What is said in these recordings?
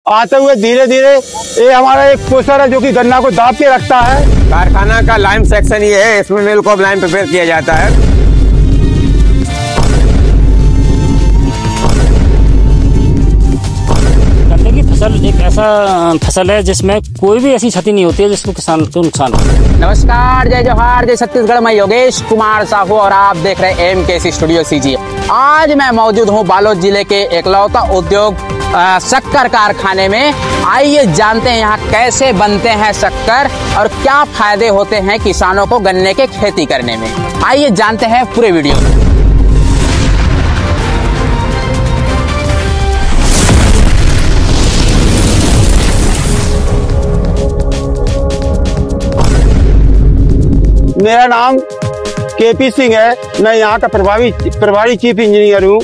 आते हुए धीरे धीरे ये हमारा एक पोस्टर है जो कि गन्ना को दाब के रखता है। कारखाना का लाइम सेक्शन ये है, इसमें मिल्क ऑफ लाइम प्रिपेयर किया जाता है। गन्ने की फसल एक ऐसा फसल है जिसमें कोई भी ऐसी क्षति नहीं होती है जिसको किसान को नुकसान हो। नमस्कार, जय जोहार, जय छत्तीसगढ़। मैं योगेश कुमार साहू और आप देख रहे हैं MKC स्टूडियो CG। आज मैं मौजूद हूं बालोद जिले के एकलौता उद्योग शक्कर कारखाने में। आइए जानते हैं यहाँ कैसे बनते हैं शक्कर और क्या फायदे होते हैं किसानों को गन्ने के खेती करने में। आइए जानते हैं पूरे वीडियो में। मेरा नाम KP सिंह है। मैं यहाँ का प्रभारी चीफ इंजीनियर हूँ।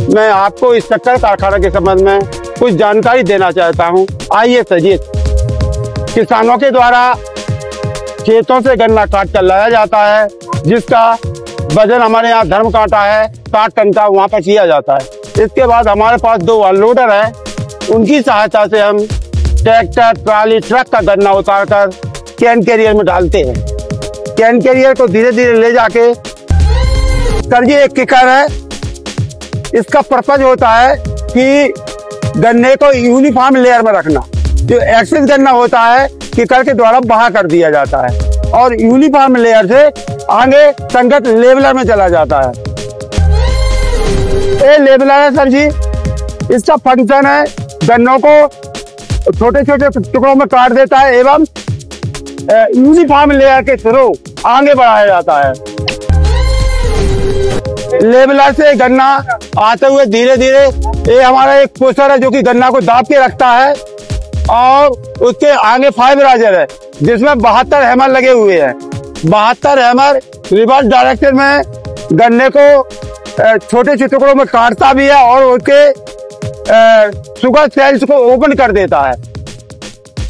मैं आपको इस शक्कर कारखाना के संबंध में कुछ जानकारी देना चाहता हूँ। आइए सजिए। किसानों के द्वारा खेतों से गन्ना काट कर लाया जाता है, जिसका वजन हमारे यहाँ धर्म कांटा है 60 टन का, वहाँ पर किया जाता है। इसके बाद हमारे पास 2 अनलोडर हैं, उनकी सहायता से हम ट्रैक्टर, ट्राली, ट्रक का गन्ना उतार कर कैन कैरियर में डालते हैं। कैन कैरियर को धीरे धीरे ले जाके ये एक किकर है। इसका पर्पज होता है कि गन्ने को यूनिफॉर्म लेयर में रखना। जो एक्सेस गन्ना होता है किकर के द्वारा बहा कर दिया जाता है और यूनिफॉर्म लेयर से आगे संगत लेवलर में चला जाता है। ये लेवलर है सर जी। इसका फंक्शन है गन्नों को छोटे छोटे टुकड़ों में काट देता है एवं यूनिफॉर्म लेयर के थ्रू आगे बढ़ाया जाता है। लेवलर से गन्ना आते हुए धीरे धीरे ये हमारा एक पोस्टर है जो कि गन्ना को दाब के रखता है और उसके आगे फाइबराइजर है जिसमें 72 हैमर लगे हुए हैं। 72 हैमर रिवर्स डायरेक्शन में गन्ने को छोटे छोटे टुकड़ों में काटता भी है और उसके शुगर सेल्स को ओपन कर देता है,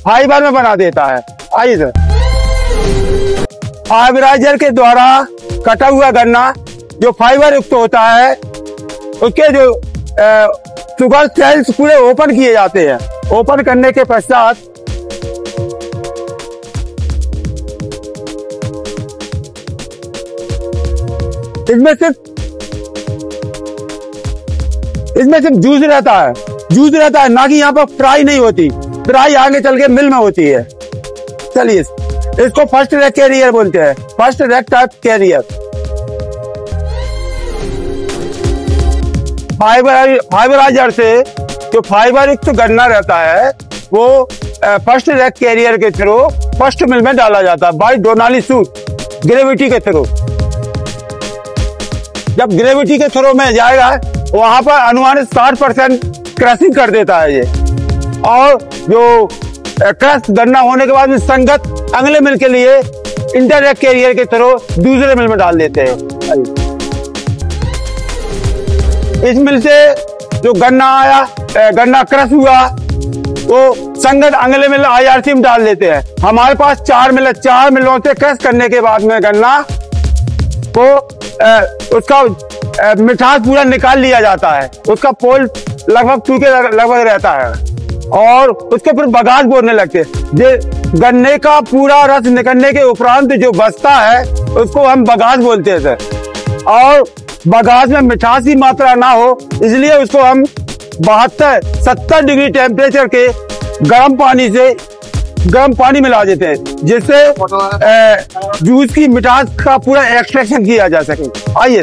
फाइबर में बना देता है। आइए सर। फाइबराइजर के द्वारा कटा हुआ गन्ना जो फाइबर युक्त होता है उसके जो शुगर सेल्स पूरे ओपन किए जाते हैं। ओपन करने के पश्चात इसमें सिर्फ जूस रहता है, ना कि यहाँ पर फ्राई नहीं होती। फ्राई आगे चल के मिल में होती है। चलिए, इसको फर्स्ट रैक कैरियर बोलते हैं, फर्स्ट रैक टाइप कैरियर। फाइबराइजर से जो फाइबर युक्त गन्ना रहता है वो फर्स्ट रैक कैरियर के थ्रू फर्स्ट मिल में डाला जाता है बाई डोनाली सूट, ग्रेविटी के थ्रू। जब ग्रेविटी के थ्रू में जाएगा वहां पर अनुमानित 60% क्रशिंग कर देता है ये, और जो क्रश गन्ना होने के बाद में संगत अगले मिल के लिए इंटर कैरियर के थ्रू दूसरे मिल में डाल देते हैं। इस मिल से जो गन्ना आया, गन्ना क्रश हुआ, वो संगत अगले मिल IRC में डाल देते हैं। हमारे पास 4 मिल, 4 मिलों से क्रश करने के बाद में गन्ना को उसका मिठास पूरा निकाल लिया जाता है। उसका पोल लगभग 2 के लगभग रहता है और उसके फिर बगास बोलने लगते हैं। गन्ने का पूरा रस निकलने के उपरांत जो बचता है उसको हम बगास बोलते हैं सर। और बगास में मिठास की मात्रा ना हो इसलिए उसको हम 72-70 डिग्री टेम्परेचर के गर्म पानी मिला देते हैं, जिससे जूस की मिठास का पूरा एक्सट्रैक्शन किया जा सके। आइए,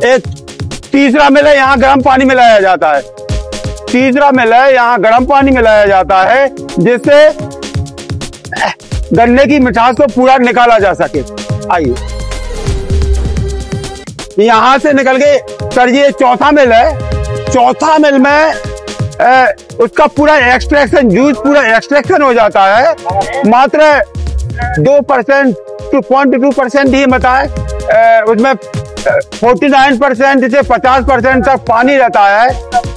एक तीसरा मिल है, यहाँ गर्म पानी मिलाया जाता है। तीसरा मिल है, यहाँ गर्म पानी मिलाया जाता है जिससे गन्ने की मिठास को पूरा निकाला जा सके। आइए, यहाँ से निकल के सर ये चौथा मिल है। चौथा मिल में उसका पूरा एक्सट्रैक्शन, जूस पूरा एक्सट्रैक्शन हो जाता है। मात्र 2% to 0.2% ही बताए, उसमें 49% से 50% तक पानी रहता है,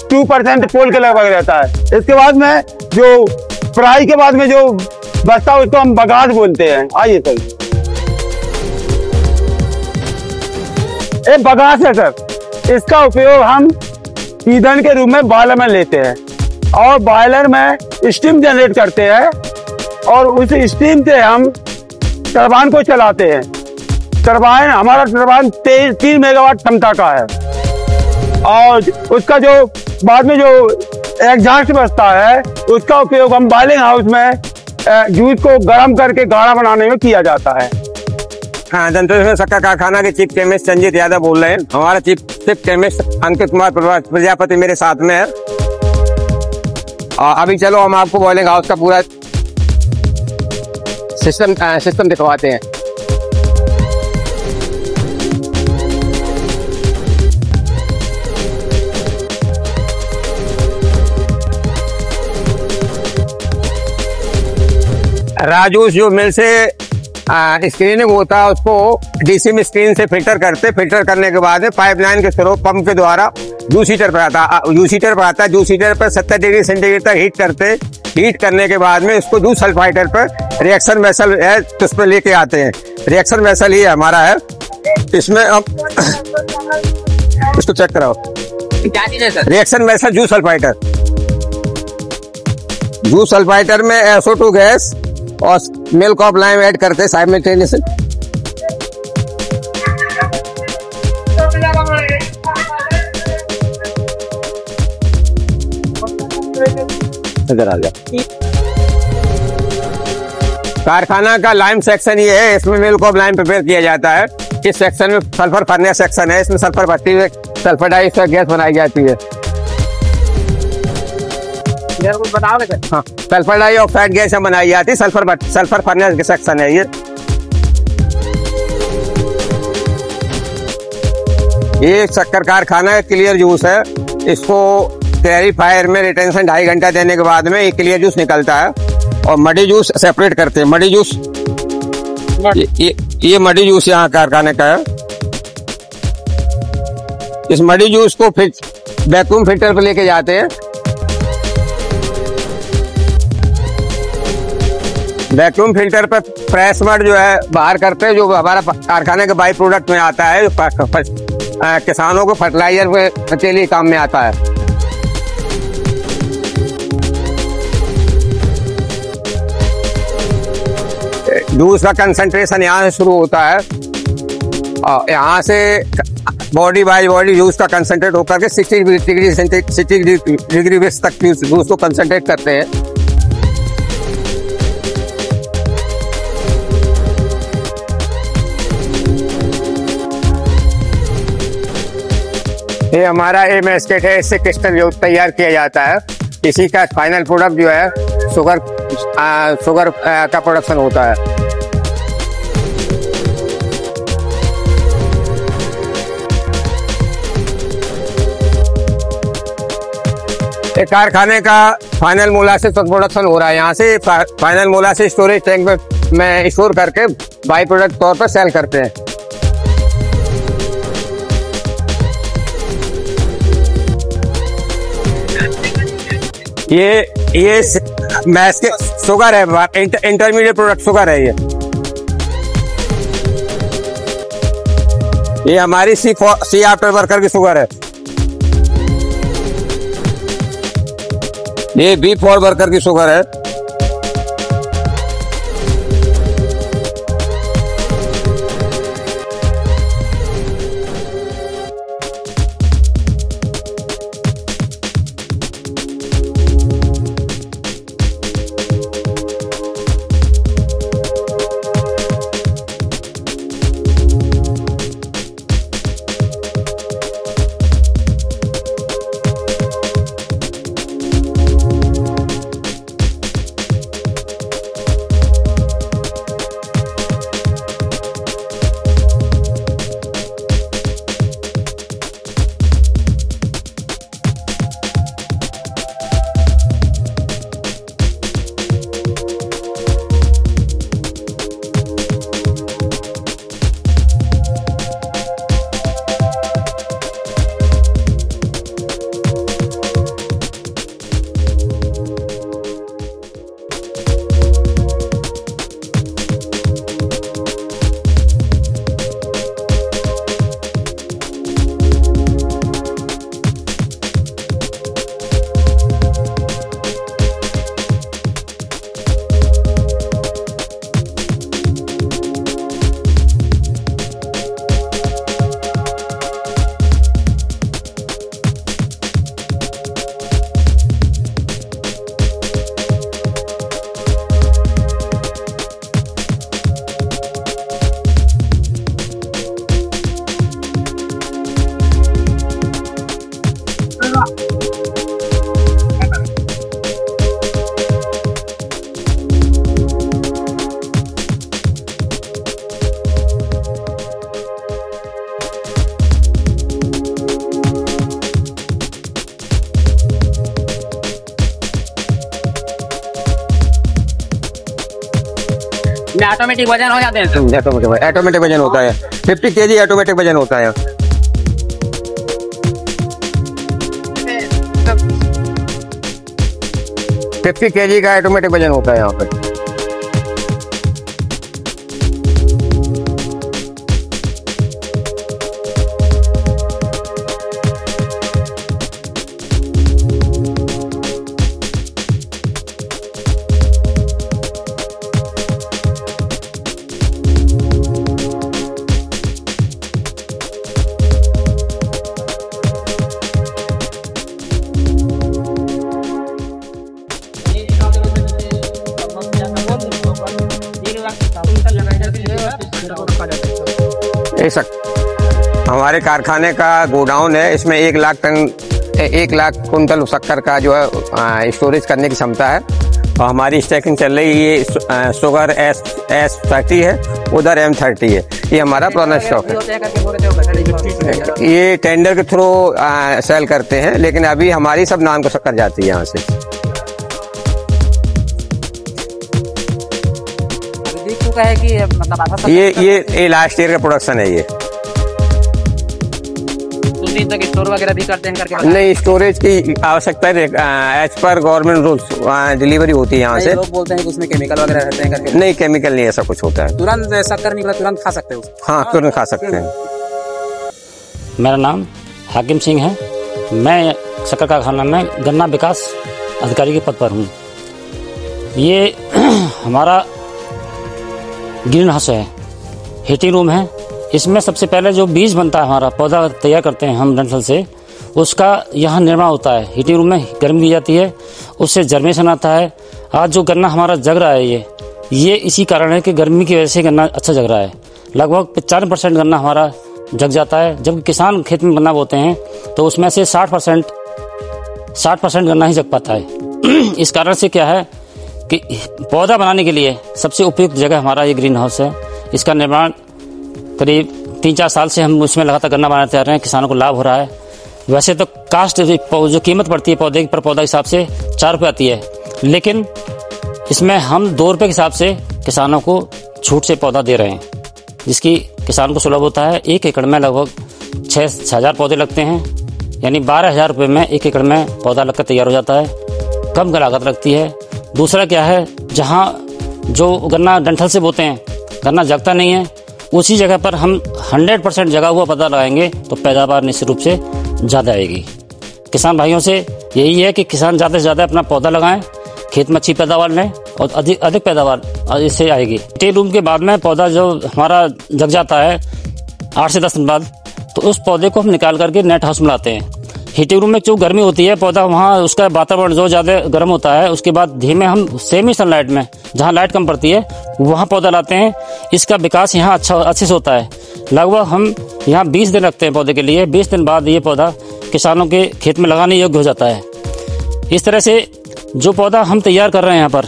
2% पोल के लगभग रहता है। इसके बाद में जो फ्राई के बाद में जो बचता है उसको हम बगास बोलते हैं। आइए सर, ये बगास है सर। इसका उपयोग हम ईंधन के रूप में बॉयलर में लेते हैं और बॉयलर में स्टीम जनरेट करते हैं और उस स्टीम से हम टरबाइन को चलाते हैं। टरबाइन हमारा 3 मेगावाट क्षमता का है और उसका जो बाद में जो एग्जॉस्ट बचता है उसका उपयोग हम बॉइलिंग हाउस में जूस को गर्म करके गाढ़ा बनाने में किया जाता है। हाँ, जनता शक्कर कारखाना के चीफ केमिस्ट संजीत यादव बोल रहे हैं। हमारा चीफ केमिस्ट अंकित कुमार प्रजापति मेरे साथ में है। अभी चलो हम आपको बॉइलिंग हाउस का पूरा सिस्टम दिखवाते हैं। राजूस जो मिल से स्क्रीनिंग होता है उसको डीसी में स्क्रीन से फिल्टर करने के बाद पाइपलाइन के थ्रू पंप के द्वारा जूस हीटर पर आता है। जूस हीटर पर 70 डिग्री सेंटीग्रेड तक हीट करने के बाद में इसको जूस सल्फाइडर पर रिएक्शन वेसल है उस पर लेके आते हैं। रिएक्शन वेसल ही हमारा है। इसमें अब इसको चेक कराओ। क्या चीज है सर? रिएक्शन वेसल जूस सल्फाइडर में SO2 गैस और मिल्क ऑफ लाइम ऐड करते हैं साइमल्टेनियसली। इधर आ जाओ। कारखाना का लाइम सेक्शन ये है, इसमें मिल्क ऑफ लाइम प्रिपेयर किया जाता है। इस सेक्शन में सल्फर फर्नेस सेक्शन है, इसमें सल्फर भट्टी में सल्फर डाइऑक्साइड गैस बनाई जाती है। बताओगे सर? हाँ, सल्फर डाइऑक्साइड गैस बनाई जाती है। सल्फर फर्नेस सेक्शन है ये। शक्कर कारखाना है, क्लियर जूस है। इसको क्लैरिफायर में रिटेंशन 2.5 घंटा देने के बाद में ये क्लियर जूस निकलता है और मडी जूस सेपरेट करते हैं। मडी जूस ये मडी जूस यहाँ कारखाने का है। इस मडी जूस को फिर वैक्यूम फिल्टर पर लेके जाते हैं। वैक्यूम फिल्टर पर फ्रेश मड जो है बाहर करते हैं, जो हमारा कारखाने के बाई प्रोडक्ट में आता है, किसानों को फर्टिलाइजर के लिए काम में आता है। जूस का कंसंट्रेशन यहाँ से शुरू होता है और यहाँ से बॉडी बाय बॉडी जूस का कंसंट्रेट होकर के 60 डिग्री तक जूस को कंसंट्रेट करते हैं। ये हमारा एमएसकेट है, इससे क्रिस्टल जो तैयार किया जाता है। इसी का फाइनल प्रोडक्ट जो है शुगर का प्रोडक्शन होता है। एक कारखाने का फाइनल मोलासिस प्रोडक्शन हो रहा है। यहाँ से फाइनल मोलासिस स्टोरेज टैंक में स्टोर करके बाई प्रोडक्ट तौर पर सेल करते हैं। ये मैस के शुगर है, इंटरमीडिएट प्रोडक्ट शुगर है। ये हमारी सी आफ्टर वर्कर की शुगर है। ये बी फॉर वर्कर की शुगर है। इसमें ऑटोमेटिक वजन हो जाते हैं? ऑटोमेटिक वजन होता है, 50 kg ऑटोमेटिक वजन होता है। 50 kg का ऑटोमेटिक वजन होता है यहाँ पे। हमारे कारखाने का गोडाउन है, इसमें 1 लाख कुंटल शक्कर का जो है स्टोरेज करने की क्षमता है। और हमारी स्टैकिंग चल रही है, ये शुगर S30 है, उधर M30 है। ये हमारा पुराना स्टॉक है। ये टेंडर के थ्रू सेल करते हैं, लेकिन अभी हमारी सब नाम को शक्कर जाती है यहाँ से। है कि मतलब ये लास्ट ईयर का प्रोडक्शन है। ये दिन तक स्टोर वगैरह भी करते हैं करके? नहीं, स्टोरेज की आवश्यकता है, as per government rules delivery होती है यहाँ से। लोग बोलते हैं कि उसमें केमिकल वगैरह रहते हैं करके। नहीं, केमिकल नहीं, ऐसा कुछ होता है। तुरंत शक्कर निकला तुरंत खा सकते हो? हाँ, तुरंत खा सकते हैं। मेरा नाम हाकिम सिंह है। मैं शक्कर कारखाना में गन्ना विकास अधिकारी के पद पर हूँ। ये हमारा ग्रीन हाउस है, हीटिंग रूम है। इसमें सबसे पहले जो बीज बनता है, हमारा पौधा तैयार करते हैं हम डंठल से, उसका यहाँ निर्माण होता है। हीटिंग रूम में गर्मी दी जाती है, उससे जर्मेशन आता है। आज जो गन्ना हमारा जग रहा है, ये इसी कारण है कि गर्मी की वजह से गन्ना अच्छा जग रहा है। लगभग 95% गन्ना हमारा जग जाता है। जब किसान खेत में गन्ना बोते हैं तो उसमें से 60% गन्ना ही जग पाता है। इस कारण से क्या है कि पौधा बनाने के लिए सबसे उपयुक्त जगह हमारा ये ग्रीन हाउस है। इसका निर्माण करीब 3-4 साल से हम उसमें लगातार गन्ना बनाते आ रहे हैं। किसानों को लाभ हो रहा है। वैसे तो कास्ट जो कीमत पड़ती है पौधे पर पौधा हिसाब से 4 रुपये आती है, लेकिन इसमें हम 2 रुपये के हिसाब से किसानों को छूट से पौधा दे रहे हैं, जिसकी किसान को सुलभ होता है। 1 एकड़ में लगभग 6,000 पौधे लगते हैं, यानी 12,000 रुपये में 1 एकड़ में पौधा लगकर तैयार हो जाता है। कम लागत लगती है। दूसरा क्या है, जहाँ जो गन्ना डंठल से बोते हैं गन्ना जगता नहीं है, उसी जगह पर हम 100% जगा हुआ पौधा लगाएंगे तो पैदावार निश्चित रूप से ज़्यादा आएगी। किसान भाइयों से यही है कि किसान ज़्यादा से ज़्यादा अपना पौधा लगाएं, खेत में अच्छी पैदावार लें और अधिक पैदावार इससे आएगी। हीटिंग रूम के बाद में पौधा जो हमारा जग जाता है 8 से 10 दिन बाद, तो उस पौधे को हम निकाल करके नेट हाउस में लाते हैं। हीटिंग रूम में जो गर्मी होती है, पौधा वहाँ उसका वातावरण जो ज़्यादा गर्म होता है, उसके बाद धीमे हम सेमी सनलाइट में, जहाँ लाइट कम पड़ती है, वहाँ पौधा लाते हैं। इसका विकास यहाँ अच्छे से होता है। लगभग हम यहाँ 20 दिन रखते हैं पौधे के लिए। 20 दिन बाद ये पौधा किसानों के खेत में लगाने योग्य हो जाता है। इस तरह से जो पौधा हम तैयार कर रहे हैं यहाँ पर,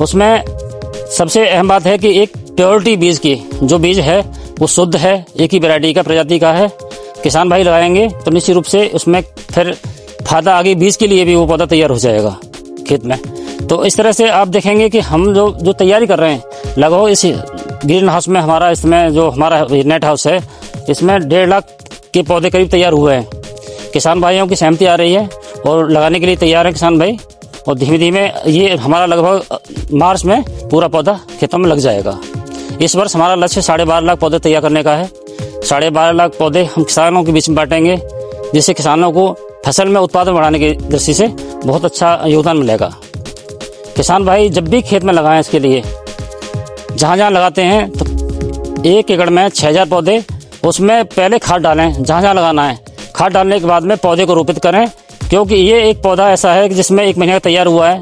उसमें सबसे अहम बात है कि एक प्योरिटी बीज की, जो बीज है वो शुद्ध है, एक ही वैरायटी का, प्रजाति का है। किसान भाई लगाएंगे तो निश्चित रूप से उसमें फिर फायदा आगे बीज के लिए भी वो पौधा तैयार हो जाएगा खेत में। तो इस तरह से आप देखेंगे कि हम जो तैयारी कर रहे हैं, लगभग इस ग्रीन हाउस में हमारा, इसमें जो हमारा नेट हाउस है, इसमें 1.5 लाख के पौधे करीब तैयार हुए हैं। किसान भाइयों की सहमति आ रही है और लगाने के लिए तैयार है किसान भाई। और धीमे धीमे ये हमारा लगभग मार्च में पूरा पौधा खेतों में लग जाएगा। इस वर्ष हमारा लक्ष्य 12.5 लाख पौधे तैयार करने का है। 12.5 लाख पौधे हम किसानों के बीच में बांटेंगे, जिससे किसानों को फसल में उत्पादन बढ़ाने की दृष्टि से बहुत अच्छा योगदान मिलेगा। किसान भाई जब भी खेत में लगाएं, इसके लिए जहाँ जहाँ लगाते हैं तो 1 एकड़ में 6,000 पौधे, उसमें पहले खाद डालें जहाँ जहाँ लगाना है। खाद डालने के बाद में पौधे को रोपित करें, क्योंकि ये एक पौधा ऐसा है कि जिसमें 1 महीने का तैयार हुआ है,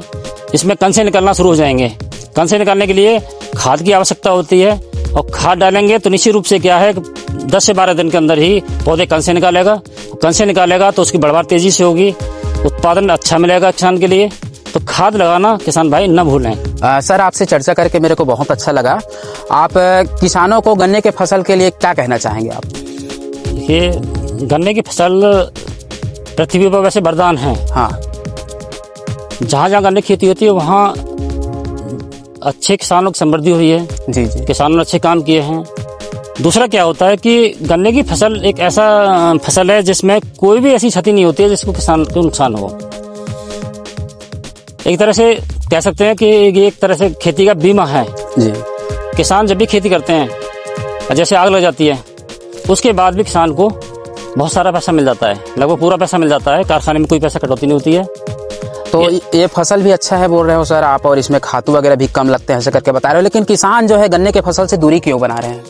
इसमें कंसे निकलना शुरू हो जाएंगे। कंसे निकालने के लिए खाद की आवश्यकता होती है, और खाद डालेंगे तो निश्चित रूप से क्या है, 10 से 12 दिन के अंदर ही पौधे कंसे निकालेगा। कंसे निकालेगा तो उसकी बढ़वार तेजी से होगी, उत्पादन अच्छा मिलेगा किसान के लिए। तो खाद लगाना किसान भाई न भूलें। सर, आपसे चर्चा करके मेरे को बहुत अच्छा लगा। आप किसानों को गन्ने के फसल के लिए क्या कहना चाहेंगे आप? ये गन्ने की फसल पृथ्वी पर वैसे वरदान है। हाँ, जहाँ जहाँ गन्ने की खेती होती है वहाँ अच्छे किसानों की समृद्धि हुई है। जी जी। किसानों ने अच्छे काम किए हैं। दूसरा क्या होता है कि गन्ने की फसल एक ऐसा फसल है जिसमें कोई भी ऐसी क्षति नहीं होती है जिसको किसान को नुकसान हो। एक तरह से कह सकते हैं कि ये एक तरह से खेती का बीमा है जी। किसान जब भी खेती करते हैं, जैसे आग लग जाती है, उसके बाद भी किसान को बहुत सारा पैसा मिल जाता है, लगभग पूरा पैसा मिल जाता है। कारखाने में कोई पैसा कटौती नहीं होती है। तो ये फसल भी अच्छा है बोल रहे हो सर आप, और इसमें खातू वगैरह भी कम लगते हैं ऐसे करके बता रहे हो, लेकिन किसान जो है गन्ने के फसल से दूरी क्यों बना रहे हैं?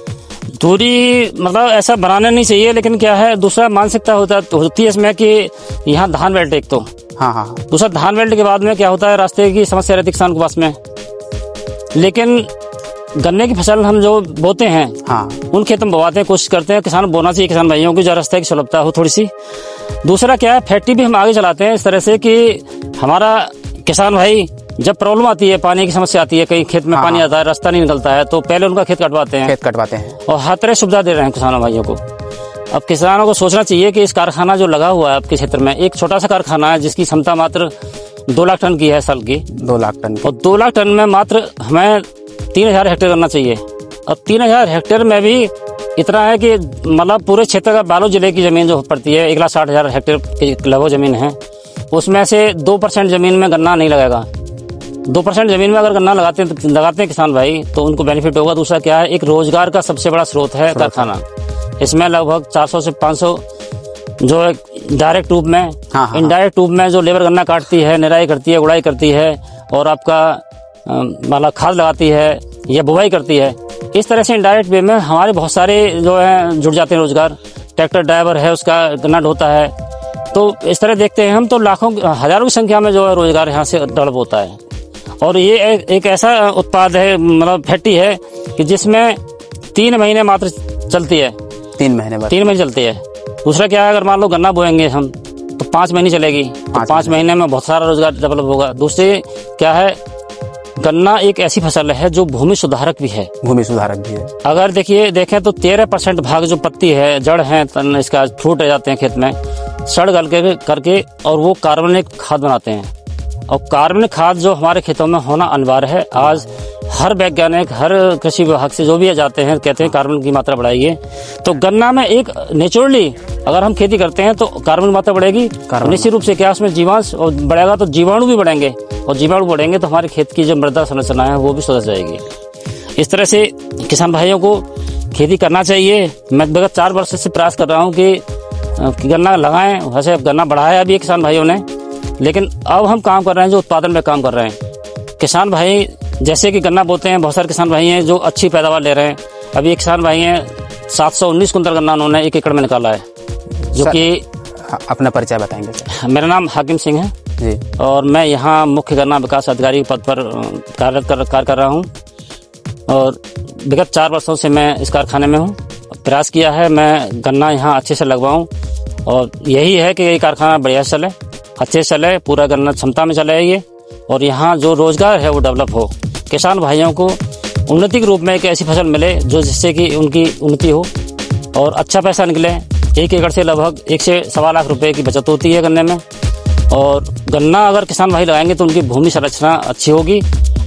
दूरी मतलब ऐसा बनाना नहीं चाहिए, लेकिन क्या है, दूसरा मानसिकता होती है इसमें कि यहाँ धान बेल्ट एक तो, हाँ, दूसरा धान बेल्ट के बाद में क्या होता है, रास्ते की समस्या रहती है किसान के पास में। लेकिन गन्ने की फसल हम जो बोते हैं, हाँ, उन खेतों में बोवाते हैं, कोशिश करते हैं किसान बोना चाहिए, किसान भाइयों की जो रास्ते की सुलभता हो थोड़ी सी। दूसरा क्या है, फैक्ट्री भी हम आगे चलाते हैं इस तरह से कि हमारा किसान भाई जब प्रॉब्लम आती है, पानी की समस्या आती है, कहीं खेत में पानी आता है, रास्ता नहीं निकलता है, तो पहले उनका खेत कटवाते हैं और हर तरह सुविधा दे रहे हैं किसानों भाइयों को। अब किसानों को सोचना चाहिए कि इस कारखाना जो लगा हुआ है आपके क्षेत्र में, एक छोटा सा कारखाना है जिसकी क्षमता मात्र 2 लाख टन की है साल की, 2 लाख टन, और 2 लाख टन में मात्र हमें 3000 हेक्टेयर करना चाहिए। अब 3000 हेक्टेयर में भी इतना है कि मतलब पूरे क्षेत्र का बालोद जिले की जमीन जो पड़ती है 1,60,000 हेक्टेयर की लगभग जमीन है, उसमें से 2% जमीन में गन्ना नहीं लगेगा। 2% जमीन में अगर गन्ना लगाते हैं किसान भाई, तो उनको बेनिफिट होगा। दूसरा क्या है, एक रोजगार का सबसे बड़ा स्रोत है कारखाना। इसमें लगभग 400 से 500 जो डायरेक्ट रूप में, इनडायरेक्ट रूप में जो लेबर गन्ना काटती है, निराई करती है, गुड़ाई करती है और आपका मतलब खाद लगाती है या बुवाई करती है, इस तरह से इनडायरेक्ट वे में हमारे बहुत सारे जो है जुड़ जाते हैं रोजगार। ट्रैक्टर ड्राइवर है, उसका गन्ना ढोता है। तो इस तरह देखते हैं हम तो लाखों हजारों की संख्या में जो है रोजगार यहाँ से डेवलप होता है। और ये एक ऐसा उत्पाद है, मतलब फैक्ट्री है कि जिसमें 3 महीने मात्र चलती है। 3 महीने 3 महीने चलती है। दूसरा क्या है, अगर मान लो गन्ना बोएंगे हम तो 5 महीने चलेगी, तो 5 महीने में बहुत सारा रोजगार डेवलप होगा। दूसरी क्या है, गन्ना एक ऐसी फसल है जो भूमि सुधारक भी है। अगर देखें तो 13% भाग जो पत्ती है, जड़ है, इसका फ्रूट रह जाते हैं खेत में, सड़ गल करके और वो कार्बनिक खाद बनाते हैं। और कार्बनिक खाद जो हमारे खेतों में होना अनिवार्य है। आज हर वैज्ञानिक, हर कृषि विभाग से जो भी जाते हैं, कहते हैं कार्बन की मात्रा बढ़ाइए। तो गन्ना में एक नेचुरली अगर हम खेती करते हैं तो कार्बन की मात्रा बढ़ेगी, निश्चित रूप से क्या उसमें जीवांश और बढ़ेगा तो जीवाणु भी बढ़ेंगे, और जीवाणु बढ़ेंगे तो हमारे खेत की जो मृदा संरचना है वो भी सुधर जाएगी। इस तरह से किसान भाइयों को खेती करना चाहिए। मैं विगत 4 वर्ष से प्रयास कर रहा हूँ कि गन्ना लगाएं। वैसे गन्ना बढ़ाया अभी किसान भाइयों ने, लेकिन अब हम काम कर रहे हैं जो उत्पादन में काम कर रहे हैं। किसान भाई जैसे कि गन्ना बोते हैं, बहुत सारे किसान भाई हैं जो अच्छी पैदावार ले रहे हैं। अभी एक किसान भाई हैं 719 कुंटल गन्ना उन्होंने 1 एकड़ में निकाला है, जो कि अपना परिचय बताएंगे सर? मेरा नाम हाकिम सिंह है जी, और मैं यहाँ मुख्य गन्ना विकास अधिकारी पद पर कार्य कर रहा हूँ और विगत 4 वर्षों से मैं इस कारखाने में हूँ। प्रयास किया है मैं गन्ना यहाँ अच्छे से लगवाऊँ और यही है कि ये कारखाना बढ़िया चले, अच्छे से चले, पूरा गन्ना क्षमता में चले ये, और यहाँ जो रोजगार है वो डेवलप हो। किसान भाइयों को उन्नति के रूप में एक ऐसी फसल मिले जो जिससे कि उनकी उन्नति हो और अच्छा पैसा निकले। 1 एकड़ से लगभग 1 से 1.25 लाख रुपए की बचत होती है गन्ने में। और गन्ना अगर किसान भाई लगाएंगे तो उनकी भूमि संरचना अच्छी होगी,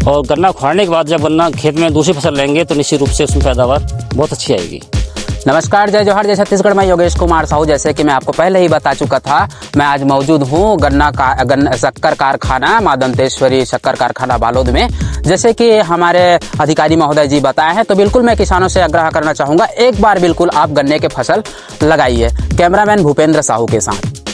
और गन्ना उखाड़ने के बाद जब गन्ना खेत में दूसरी फसल लेंगे तो निश्चित रूप से उसमें पैदावार बहुत अच्छी आएगी। नमस्कार, जय जोहार, जय छत्तीसगढ़। मैं योगेश कुमार साहू। जैसे कि मैं आपको पहले ही बता चुका था, मैं आज मौजूद हूँ शक्कर कारखाना, माँ दंतेश्वरी शक्कर कारखाना बालोद में। जैसे कि हमारे अधिकारी महोदय जी बताए हैं, तो बिल्कुल मैं किसानों से आग्रह करना चाहूँगा, एक बार बिल्कुल आप गन्ने के फसल लगाइए। कैमरामैन भूपेंद्र साहू के साथ।